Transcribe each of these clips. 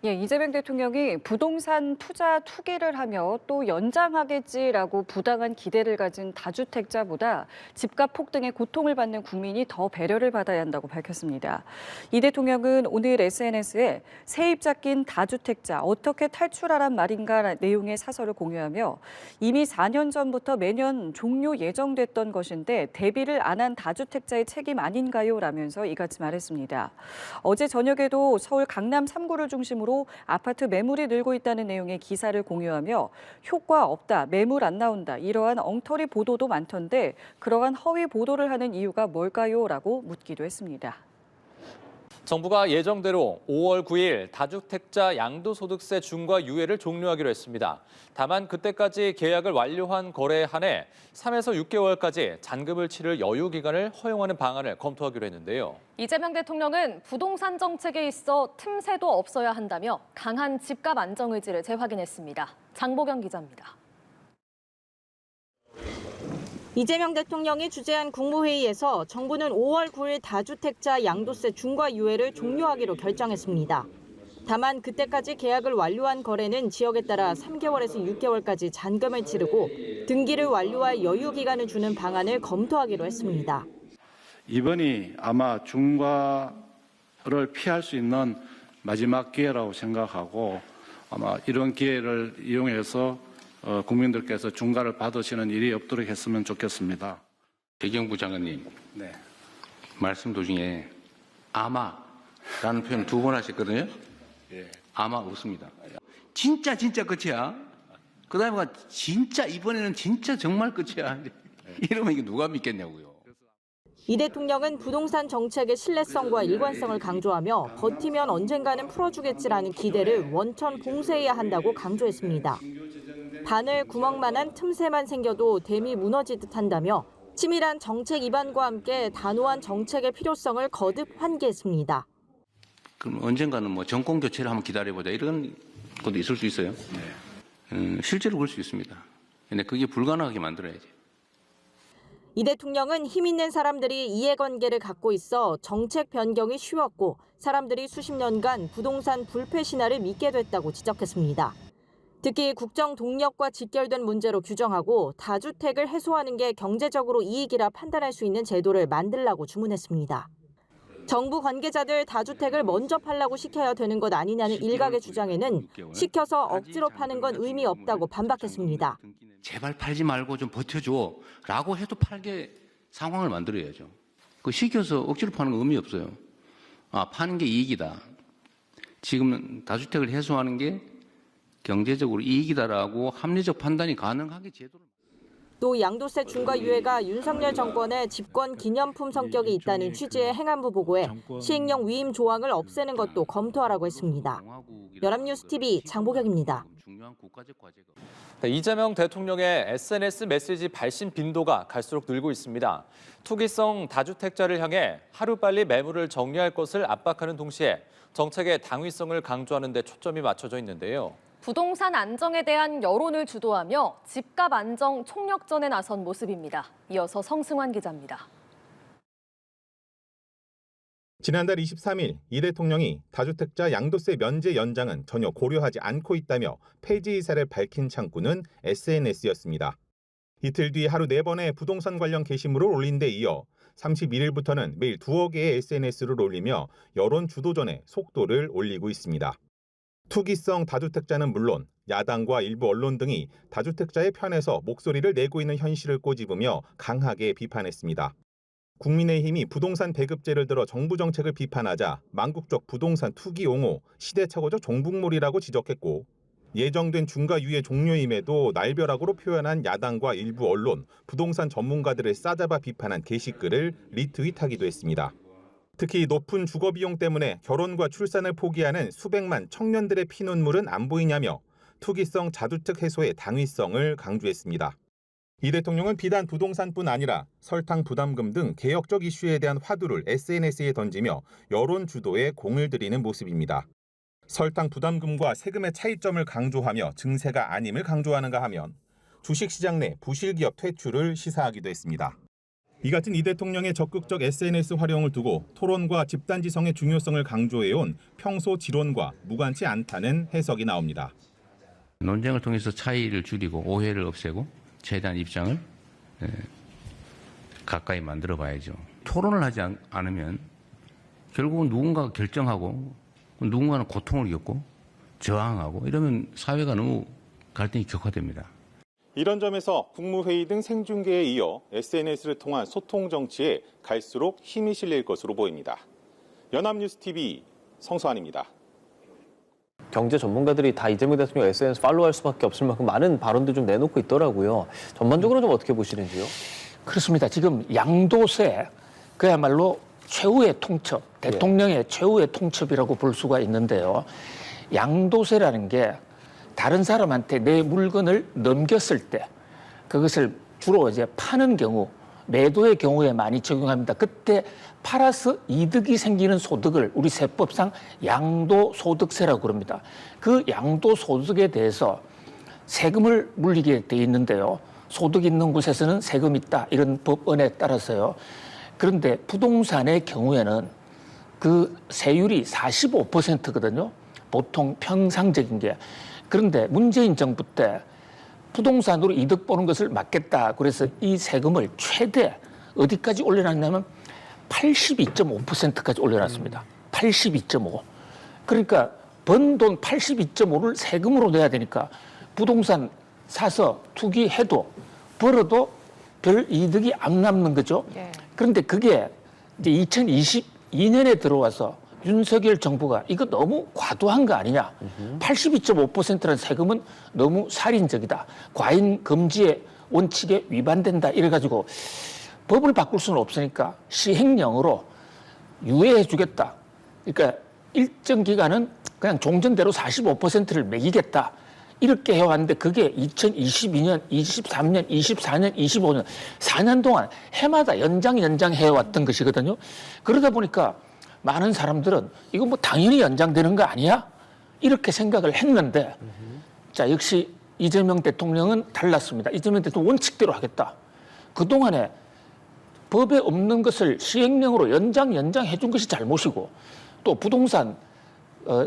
예, 이재명 대통령이 부동산 투자 투기를 하며 또 연장하겠지라고 부당한 기대를 가진 다주택자보다 집값 폭등의 고통을 받는 국민이 더 배려를 받아야 한다고 밝혔습니다. 이 대통령은 오늘 SNS에 세입자 낀 다주택자 어떻게 탈출하란 말인가 내용의 사설을 공유하며 이미 4년 전부터 매년 종료 예정됐던 것인데 대비를 안 한 다주택자의 책임 아닌가요? 라면서 이같이 말했습니다. 어제 저녁에도 서울 강남 3구를 중심으로 아파트 매물이 늘고 있다는 내용의 기사를 공유하며 효과 없다, 매물 안 나온다 이러한 엉터리 보도도 많던데 그러한 허위 보도를 하는 이유가 뭘까요? 라고 묻기도 했습니다. 정부가 예정대로 5월 9일 다주택자 양도소득세 중과 유예를 종료하기로 했습니다. 다만 그때까지 계약을 완료한 거래에 한해 3에서 6개월까지 잔금을 치를 여유 기간을 허용하는 방안을 검토하기로 했는데요. 이재명 대통령은 부동산 정책에 있어 틈새도 없어야 한다며 강한 집값 안정 의지를 재확인했습니다. 장보경 기자입니다. 이재명 대통령이 주재한 국무회의에서 정부는 5월 9일 다주택자 양도세 중과 유예를 종료하기로 결정했습니다. 다만 그때까지 계약을 완료한 거래는 지역에 따라 3개월에서 6개월까지 잔금을 치르고 등기를 완료할 여유 기간을 주는 방안을 검토하기로 했습니다. 이번이 아마 중과를 피할 수 있는 마지막 기회라고 생각하고 아마 이런 기회를 이용해서 국민들께서 중과를 받으시는 일이 없도록 했으면 좋겠습니다. 대경부 장관님, 네. 말씀 도중에 아마라는 표현 2번 하셨거든요. 예. 아마 없습니다. 진짜 끝이야. 그다음에 진짜 이번에는 진짜 정말 끝이야. 이러면 이게 누가 믿겠냐고요. 이 대통령은 부동산 정책의 신뢰성과 일관성을 강조하며 버티면 언젠가는 풀어주겠지라는 기대를 원천 봉쇄해야 한다고 강조했습니다. 바늘 구멍만한 틈새만 생겨도 댐이 무너지듯 한다며 치밀한 정책 입안과 함께 단호한 정책의 필요성을 거듭 환기했습니다. 그럼 언젠가는 뭐 정권 교체를 한번 기다려보자 이런 것도 있을 수 있어요. 실제로 그럴 수 있습니다. 근데 그게 불가능하게 만들어야지. 이 대통령은 힘 있는 사람들이 이해관계를 갖고 있어 정책 변경이 쉬웠고 사람들이 수십 년간 부동산 불패 신화를 믿게 됐다고 지적했습니다. 특히 국정 동력과 직결된 문제로 규정하고 다주택을 해소하는 게 경제적으로 이익이라 판단할 수 있는 제도를 만들라고 주문했습니다. 정부 관계자들 다주택을 먼저 팔라고 시켜야 되는 것 아니냐는 일각의 주장에는 시켜서 억지로 파는 건 의미 없다고 반박했습니다. 제발 팔지 말고 좀 버텨줘 라고 해도 팔게 상황을 만들어야죠. 그 시켜서 억지로 파는 건 의미 없어요. 파는 게 이익이다. 지금 다주택을 해소하는 게 경제적으로 이익이다라고 합리적 판단이 가능하게 제도를. 또 양도세 중과 유예가 윤석열 정권의 집권 기념품 성격이 있다는 취지의 행안부 보고에 시행령 위임 조항을 없애는 것도 검토하라고 했습니다. 연합뉴스TV 장보경입니다. 이재명 대통령의 SNS 메시지 발신 빈도가 갈수록 늘고 있습니다. 투기성 다주택자를 향해 하루빨리 매물을 정리할 것을 압박하는 동시에 정책의 당위성을 강조하는 데 초점이 맞춰져 있는데요. 부동산 안정에 대한 여론을 주도하며 집값 안정 총력전에 나선 모습입니다. 이어서 성승환 기자입니다. 지난달 23일 이 대통령이 다주택자 양도세 면제 연장은 전혀 고려하지 않고 있다며 폐지 의사를 밝힌 창구는 SNS였습니다. 이틀 뒤 하루 4번의 부동산 관련 게시물을 올린 데 이어 31일부터는 매일 2억 개의 SNS를 올리며 여론 주도전에 속도를 올리고 있습니다. 투기성 다주택자는 물론 야당과 일부 언론 등이 다주택자의 편에서 목소리를 내고 있는 현실을 꼬집으며 강하게 비판했습니다. 국민의힘이 부동산 배급제를 들어 정부 정책을 비판하자 망국적 부동산 투기 옹호, 시대착오적 종북몰이라고 지적했고 예정된 중과 유예 종료임에도 날벼락으로 표현한 야당과 일부 언론, 부동산 전문가들을 싸잡아 비판한 게시글을 리트윗하기도 했습니다. 특히 높은 주거비용 때문에 결혼과 출산을 포기하는 수백만 청년들의 피눈물은 안 보이냐며 투기성 자주택 해소의 당위성을 강조했습니다. 이 대통령은 비단 부동산뿐 아니라 설탕 부담금 등 개혁적 이슈에 대한 화두를 SNS에 던지며 여론 주도에 공을 들이는 모습입니다. 설탕 부담금과 세금의 차이점을 강조하며 증세가 아님을 강조하는가 하면 주식시장 내 부실기업 퇴출을 시사하기도 했습니다. 이 같은 이 대통령의 적극적 SNS 활용을 두고 토론과 집단지성의 중요성을 강조해온 평소 지론과 무관치 않다는 해석이 나옵니다. 논쟁을 통해서 차이를 줄이고 오해를 없애고 최대한 입장을 가까이 만들어 봐야죠. 토론을 하지 않으면 결국은 누군가가 결정하고 누군가는 고통을 겪고 저항하고 이러면 사회가 너무 갈등이 격화됩니다. 이런 점에서 국무회의 등 생중계에 이어 SNS를 통한 소통 정치에 갈수록 힘이 실릴 것으로 보입니다. 연합뉴스TV 성수환입니다. 경제 전문가들이 다 이재명 대통령 SNS 팔로우할 수밖에 없을 만큼 많은 발언도 좀 내놓고 있더라고요. 전반적으로 좀 어떻게 보시는지요? 그렇습니다. 지금 양도세 그야말로 최후의 통첩, 대통령의 최후의 통첩이라고 볼 수가 있는데요. 양도세라는 게 다른 사람한테 내 물건을 넘겼을 때 그것을 주로 이제 파는 경우, 매도의 경우에 많이 적용합니다. 그때 팔아서 이득이 생기는 소득을 우리 세법상 양도소득세라고 그럽니다. 그 양도소득에 대해서 세금을 물리게 돼 있는데요. 소득 있는 곳에서는 세금 있다 이런 법원에 따라서요. 그런데 부동산의 경우에는 그 세율이 45%거든요. 보통 평상적인 게. 그런데 문재인 정부 때 부동산으로 이득 보는 것을 막겠다. 그래서 이 세금을 최대 어디까지 올려놨냐면 82.5%까지 올려놨습니다. 82.5. 그러니까 번 돈 82.5를 세금으로 내야 되니까 부동산 사서 투기해도 벌어도 별 이득이 안 남는 거죠. 그런데 그게 이제 2022년에 들어와서 윤석열 정부가 이거 너무 과도한 거 아니냐. 82.5%라는 세금은 너무 살인적이다. 과잉 금지의 원칙에 위반된다. 이래가지고 법을 바꿀 수는 없으니까 시행령으로 유예해 주겠다. 그러니까 일정 기간은 그냥 종전대로 45%를 매기겠다. 이렇게 해왔는데 그게 2022년, 23년, 24년, 25년 4년 동안 해마다 연장해왔던 것이거든요. 그러다 보니까 많은 사람들은 이거 뭐 당연히 연장되는 거 아니야? 이렇게 생각을 했는데 자 역시 이재명 대통령은 달랐습니다. 이재명 대통령 원칙대로 하겠다. 그동안에 법에 없는 것을 시행령으로 연장해 준 것이 잘못이고 또 부동산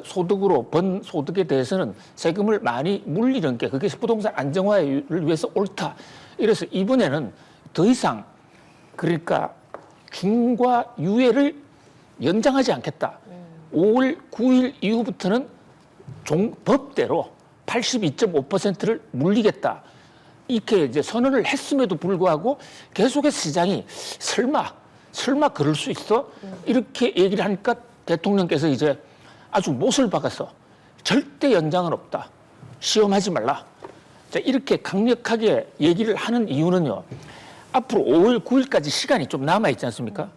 소득으로 번 소득에 대해서는 세금을 많이 물리는 게 그게 부동산 안정화를 위해서 옳다. 이래서 이번에는 더 이상 그러니까 중과 유예를 연장하지 않겠다. 5월 9일 이후부터는 법대로 82.5%를 물리겠다. 이렇게 이제 선언을 했음에도 불구하고 계속해서 시장이 설마 그럴 수 있어? 이렇게 얘기를 하니까 대통령께서 이제 아주 못을 박아서 절대 연장은 없다. 시험하지 말라. 자, 이렇게 강력하게 얘기를 하는 이유는요. 앞으로 5월 9일까지 시간이 좀 남아있지 않습니까?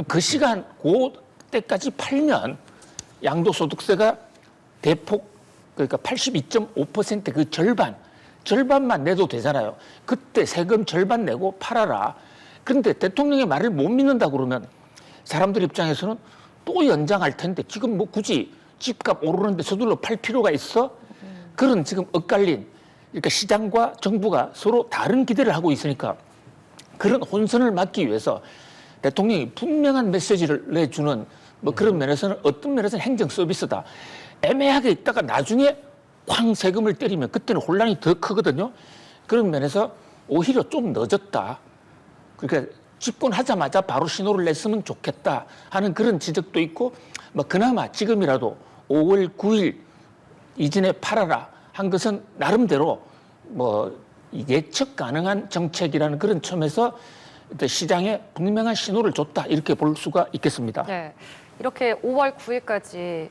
그 시간, 그때까지 팔면 양도소득세가 대폭, 그러니까 82.5% 그 절반만 내도 되잖아요. 그때 세금 절반 내고 팔아라. 그런데 대통령의 말을 못 믿는다 그러면 사람들 입장에서는 또 연장할 텐데 지금 뭐 굳이 집값 오르는데 서둘러 팔 필요가 있어? 그런 지금 엇갈린, 그러니까 시장과 정부가 서로 다른 기대를 하고 있으니까 그런 혼선을 막기 위해서 대통령이 분명한 메시지를 내주는 뭐 그런 면에서는 어떤 면에서는 행정 서비스다. 애매하게 있다가 나중에 쾅 세금을 때리면 그때는 혼란이 더 크거든요. 그런 면에서 오히려 좀 늦었다. 그러니까 집권하자마자 바로 신호를 냈으면 좋겠다 하는 그런 지적도 있고 뭐 그나마 지금이라도 5월 9일 이전에 팔아라 한 것은 나름대로 뭐 예측 가능한 정책이라는 그런 점에서 시장에 분명한 신호를 줬다 이렇게 볼 수가 있겠습니다. 네, 이렇게 5월 9일까지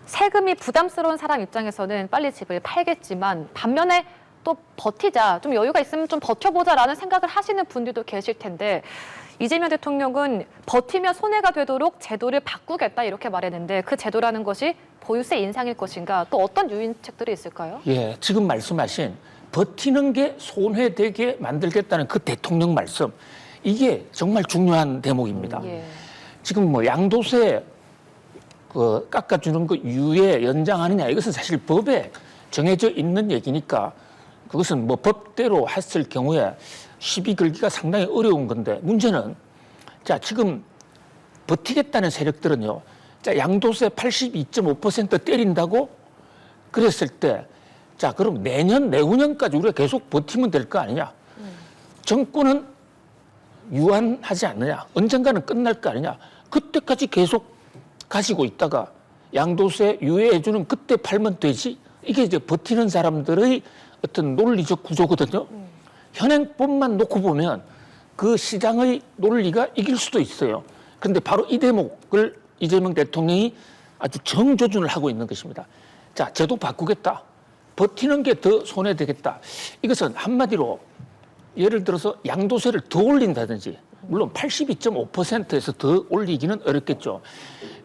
세금이 부담스러운 사람 입장에서는 빨리 집을 팔겠지만 반면에 또 버티자, 좀 여유가 있으면 좀 버텨보자라는 생각을 하시는 분들도 계실 텐데 이재명 대통령은 버티며 손해가 되도록 제도를 바꾸겠다 이렇게 말했는데 그 제도라는 것이 보유세 인상일 것인가 또 어떤 유인책들이 있을까요? 예, 지금 말씀하신 버티는 게 손해되게 만들겠다는 그 대통령 말씀 이게 정말 중요한 대목입니다. 지금 뭐 양도세 그 깎아주는 거 유예 연장하느냐 이것은 사실 법에 정해져 있는 얘기니까 그것은 뭐 법대로 했을 경우에 시비 걸기가 상당히 어려운 건데 문제는 자 지금 버티겠다는 세력들은요. 자 양도세 82.5% 때린다고 그랬을 때 자 그럼 내년 내후년까지 우리가 계속 버티면 될 거 아니냐. 정권은 유한하지 않느냐. 언젠가는 끝날 거 아니냐. 그때까지 계속 가지고 있다가 양도세 유예해주는 그때 팔면 되지. 이게 이제 버티는 사람들의 어떤 논리적 구조거든요. 현행법만 놓고 보면 그 시장의 논리가 이길 수도 있어요. 그런데 바로 이 대목을 이재명 대통령이 아주 정조준을 하고 있는 것입니다. 자, 제도 바꾸겠다. 버티는 게 더 손해되겠다. 이것은 한마디로 예를 들어서 양도세를 더 올린다든지 물론 82.5%에서 더 올리기는 어렵겠죠.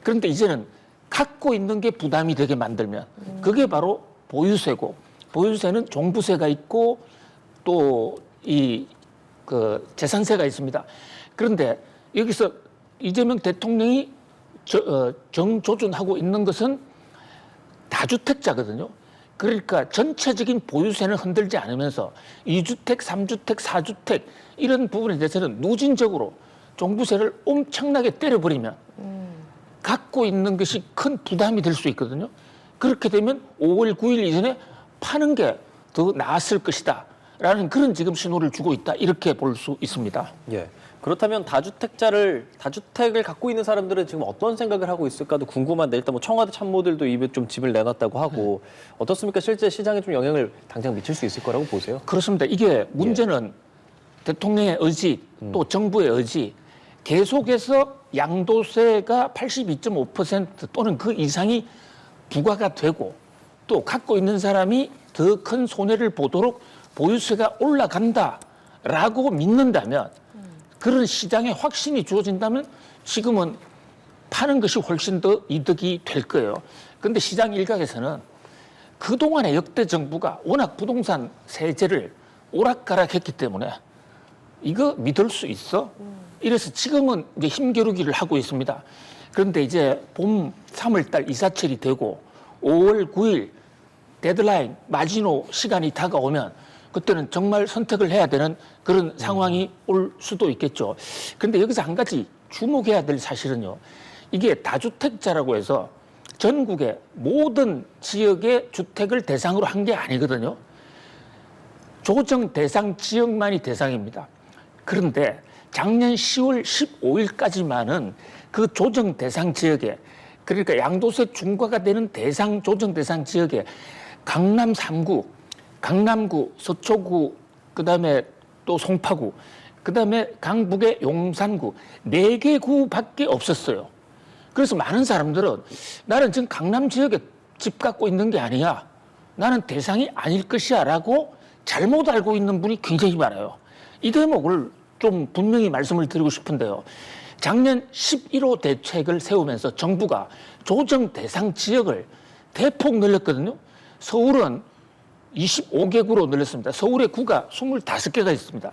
그런데 이제는 갖고 있는 게 부담이 되게 만들면 그게 바로 보유세고 보유세는 종부세가 있고 또 이 재산세가 있습니다. 그런데 여기서 이재명 대통령이 정조준하고 있는 것은 다주택자거든요. 그러니까 전체적인 보유세는 흔들지 않으면서 2주택, 3주택, 4주택 이런 부분에 대해서는 누진적으로 종부세를 엄청나게 때려버리면 갖고 있는 것이 큰 부담이 될 수 있거든요. 그렇게 되면 5월 9일 이전에 파는 게 더 나았을 것이다 라는 그런 지금 신호를 주고 있다 이렇게 볼 수 있습니다. 예. 그렇다면 다주택을 갖고 있는 사람들은 지금 어떤 생각을 하고 있을까도 궁금한데 일단 뭐 청와대 참모들도 입에 좀 집을 내놨다고 하고 어떻습니까? 실제 시장에 좀 영향을 당장 미칠 수 있을 거라고 보세요? 그렇습니다. 이게 문제는 대통령의 의지 또 정부의 의지 계속해서 양도세가 82.5% 또는 그 이상이 부과가 되고 또 갖고 있는 사람이 더 큰 손해를 보도록 보유세가 올라간다라고 믿는다면 그런 시장에 확신이 주어진다면 지금은 파는 것이 훨씬 더 이득이 될 거예요. 그런데 시장 일각에서는 그동안의 역대 정부가 워낙 부동산 세제를 오락가락했기 때문에 이거 믿을 수 있어? 이래서 지금은 이제 힘겨루기를 하고 있습니다. 그런데 이제 봄 3월 달 이사철이 되고 5월 9일 데드라인, 마지노 시간이 다가오면 그때는 정말 선택을 해야 되는 그런 상황이 올 수도 있겠죠. 그런데 여기서 한 가지 주목해야 될 사실은요. 이게 다주택자라고 해서 전국의 모든 지역의 주택을 대상으로 한 게 아니거든요. 조정 대상 지역만이 대상입니다. 그런데 작년 10월 15일까지만은 그 조정 대상 지역에 그러니까 양도세 중과가 되는 대상 조정 대상 지역에 강남 3구, 강남구, 서초구, 그다음에 또 송파구, 그다음에 강북의 용산구 4개 구밖에 없었어요. 그래서 많은 사람들은 나는 지금 강남 지역에 집 갖고 있는 게 아니야. 나는 대상이 아닐 것이야 라고 잘못 알고 있는 분이 굉장히 많아요. 이 대목을 좀 분명히 말씀을 드리고 싶은데요. 작년 11호 대책을 세우면서 정부가 조정 대상 지역을 대폭 늘렸거든요. 서울은 25개구로 늘렸습니다. 서울의 구가 25개가 있습니다.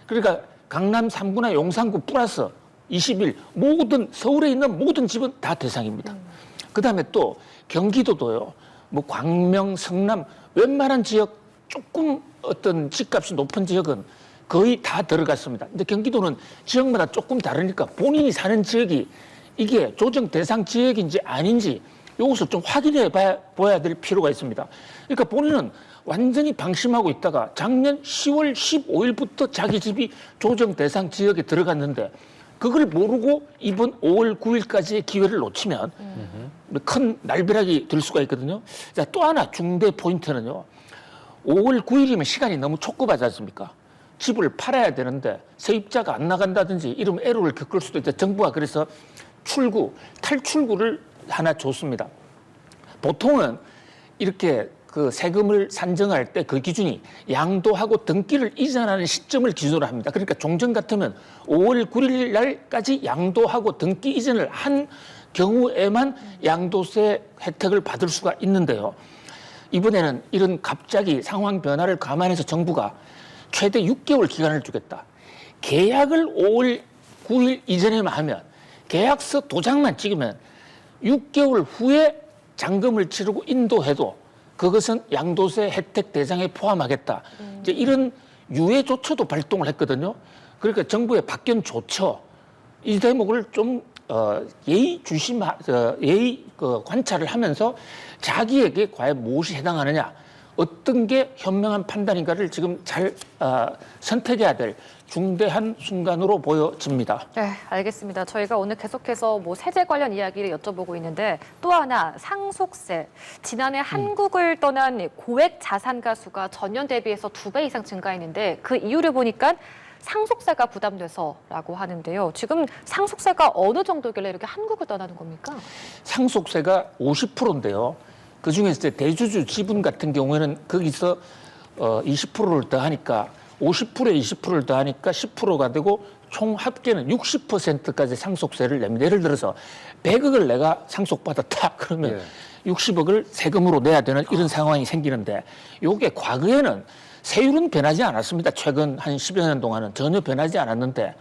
그러니까 강남 3구나 용산구 플러스 21 모든 서울에 있는 모든 집은 다 대상입니다. 그다음에 또 경기도도요. 뭐 광명, 성남 웬만한 지역 조금 어떤 집값이 높은 지역은 거의 다 들어갔습니다. 근데 경기도는 지역마다 조금 다르니까 본인이 사는 지역이 이게 조정 대상 지역인지 아닌지 이것을 좀 확인해 봐야 될 필요가 있습니다. 그러니까 본인은 완전히 방심하고 있다가 작년 10월 15일부터 자기 집이 조정 대상 지역에 들어갔는데 그걸 모르고 이번 5월 9일까지의 기회를 놓치면 큰 날벼락이 될 수가 있거든요. 자, 또 하나 중대 포인트는요. 5월 9일이면 시간이 너무 촉박하지 않습니까? 집을 팔아야 되는데 세입자가 안 나간다든지 이러면 애로를 겪을 수도 있다. 정부가 그래서 탈출구를 하나 줬습니다. 보통은 이렇게 그 세금을 산정할 때 그 기준이 양도하고 등기를 이전하는 시점을 기준으로 합니다. 그러니까 종전 같으면 5월 9일 날까지 양도하고 등기 이전을 한 경우에만 양도세 혜택을 받을 수가 있는데요. 이번에는 이런 갑자기 상황 변화를 감안해서 정부가 최대 6개월 기간을 주겠다. 계약을 5월 9일 이전에만 하면 계약서 도장만 찍으면 6개월 후에 잔금을 치르고 인도해도 그것은 양도세 혜택 대상에 포함하겠다. 이제 이런 유예조처도 발동을 했거든요. 그러니까 정부의 박견 조처 이 대목을 좀 예의 관찰을 하면서 자기에게 과연 무엇이 해당하느냐, 어떤 게 현명한 판단인가를 지금 잘 선택해야 될 중대한 순간으로 보여집니다. 네, 알겠습니다. 저희가 오늘 계속해서 뭐 세제 관련 이야기를 여쭤보고 있는데 또 하나 상속세. 지난해 한국을 떠난 고액 자산가 수가 전년 대비해서 2배 이상 증가했는데 그 이유를 보니까 상속세가 부담돼서라고 하는데요. 지금 상속세가 어느 정도길래 이렇게 한국을 떠나는 겁니까? 상속세가 50%인데요. 그중에서 대주주 지분 같은 경우에는 거기서 20%를 더하니까 50%에 20%를 더하니까 10%가 되고 총 합계는 60%까지 상속세를 냅니다. 예를 들어서 100억을 내가 상속받았다 그러면 60억을 세금으로 내야 되는 이런 상황이 생기는데 이게 과거에는 세율은 변하지 않았습니다. 최근 한 10여 년 동안은 전혀 변하지 않았는데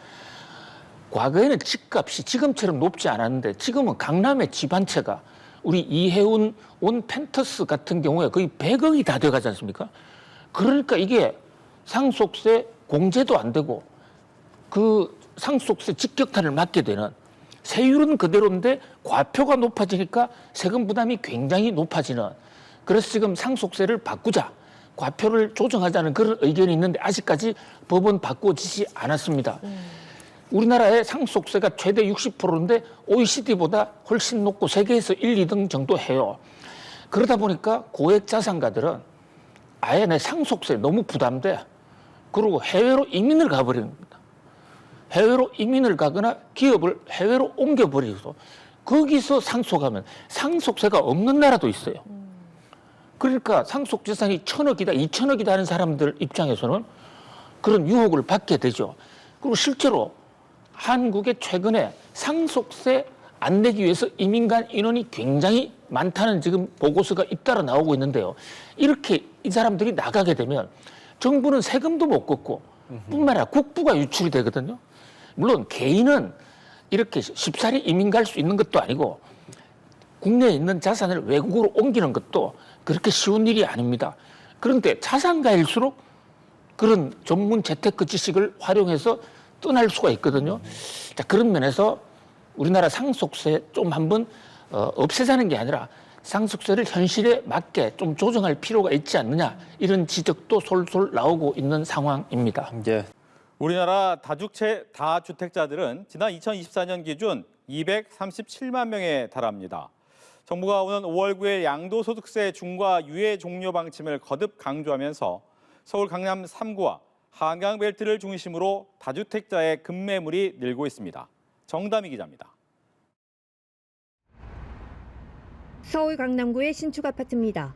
과거에는 집값이 지금처럼 높지 않았는데 지금은 강남의 집 한 채가 우리 이해운 온 펜트스 같은 경우에 거의 100억이 다 돼가지 않습니까? 그러니까 이게 상속세 공제도 안 되고 그 상속세 직격탄을 맞게 되는 세율은 그대로인데 과표가 높아지니까 세금 부담이 굉장히 높아지는 그래서 지금 상속세를 바꾸자. 과표를 조정하자는 그런 의견이 있는데 아직까지 법은 바꿔지지 않았습니다. 우리나라의 상속세가 최대 60%인데 OECD보다 훨씬 높고 세계에서 1, 2등 정도 해요. 그러다 보니까 고액 자산가들은 아예 내 상속세 너무 부담돼. 그리고 해외로 이민을 가버리는 겁니다. 해외로 이민을 가거나 기업을 해외로 옮겨버리고 거기서 상속하면 상속세가 없는 나라도 있어요. 그러니까 상속재산이 1,000억이다, 2,000억이다 하는 사람들 입장에서는 그런 유혹을 받게 되죠. 그리고 실제로 한국에 최근에 상속세 안 내기 위해서 이민 간 인원이 굉장히 많다는 지금 보고서가 잇따라 나오고 있는데요. 이렇게 이 사람들이 나가게 되면 정부는 세금도 못 걷고 뿐만 아니라 국부가 유출이 되거든요. 물론 개인은 이렇게 쉽사리 이민 갈 수 있는 것도 아니고 국내에 있는 자산을 외국으로 옮기는 것도 그렇게 쉬운 일이 아닙니다. 그런데 자산가일수록 그런 전문 재테크 지식을 활용해서 떠날 수가 있거든요. 자, 그런 면에서 우리나라 상속세 좀 한번 없애자는 게 아니라 상속세를 현실에 맞게 좀 조정할 필요가 있지 않느냐 이런 지적도 솔솔 나오고 있는 상황입니다. 예. 우리나라 다주택자들은 지난 2024년 기준 237만 명에 달합니다. 정부가 오는 5월 9일 양도소득세 중과 유예 종료 방침을 거듭 강조하면서 서울 강남 3구와 한강벨트를 중심으로 다주택자의 급매물이 늘고 있습니다. 정다미 기자입니다. 서울 강남구의 신축 아파트입니다.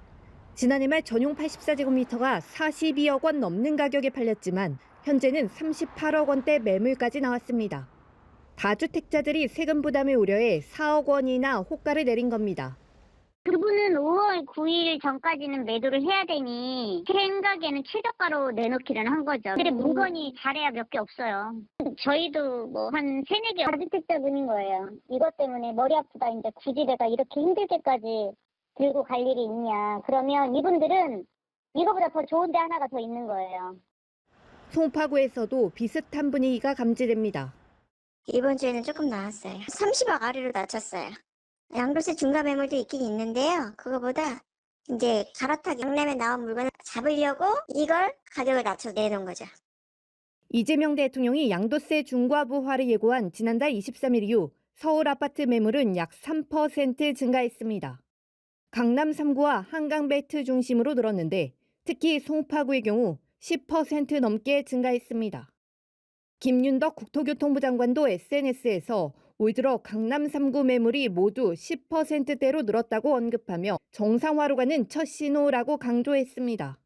지난해 말 전용 84제곱미터가 42억 원 넘는 가격에 팔렸지만 현재는 38억 원대 매물까지 나왔습니다. 다주택자들이 세금 부담을 우려해 4억 원이나 호가를 내린 겁니다. 그분은 5월 9일 전까지는 매도를 해야 되니 생각에는 최저가로 내놓기는 한 거죠. 근데 물건이 잘해야 몇 개 없어요. 저희도 뭐 한 3-4개 다주택자분인 거예요. 이것 때문에 머리 아프다 이제 굳이 내가 이렇게 힘들게까지 들고 갈 일이 있냐. 그러면 이분들은 이거보다 더 좋은 데 하나가 더 있는 거예요. 송파구에서도 비슷한 분위기가 감지됩니다. 이번 주에는 조금 나았어요. 30억 아래로 낮췄어요. 양도세 중과 매물도 있긴 있는데요. 그거보다 이제 갈아타기 강남에 나온 물건을 잡으려고 이걸 가격을 낮춰 내놓은 거죠. 이재명 대통령이 양도세 중과부화를 예고한 지난달 23일 이후 서울 아파트 매물은 약 3% 증가했습니다. 강남 3구와 한강벨트 중심으로 늘었는데 특히 송파구의 경우 10% 넘게 증가했습니다. 김윤덕 국토교통부 장관도 SNS에서 올 들어 강남 3구 매물이 모두 10%대로 늘었다고 언급하며 정상화로 가는 첫 신호라고 강조했습니다.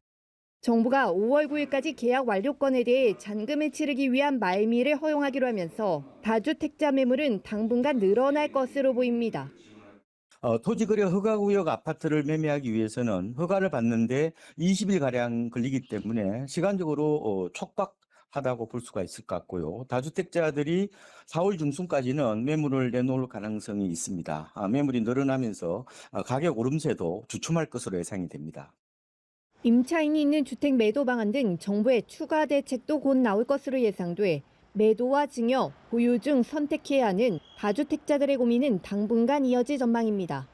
정부가 5월 9일까지 계약 완료권에 대해 잔금을 치르기 위한 말미를 허용하기로 하면서 다주택자 매물은 당분간 늘어날 것으로 보입니다. 토지거래 허가구역 아파트를 매매하기 위해서는 허가를 받는데 20일가량 걸리기 때문에 시간적으로 촉박하다고 볼 수가 있을 것 같고요. 다주택자들이 4월 중순까지는 매물을 내놓을 가능성이 있습니다. 매물이 늘어나면서 가격 오름세도 주춤할 것으로 예상이 됩니다. 임차인이 있는 주택 매도 방안 등 정부의 추가 대책도 곧 나올 것으로 예상돼 매도와 증여, 보유 중 선택해야 하는 다주택자들의 고민은 당분간 이어질 전망입니다.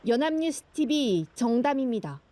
연합뉴스 TV 정담입니다.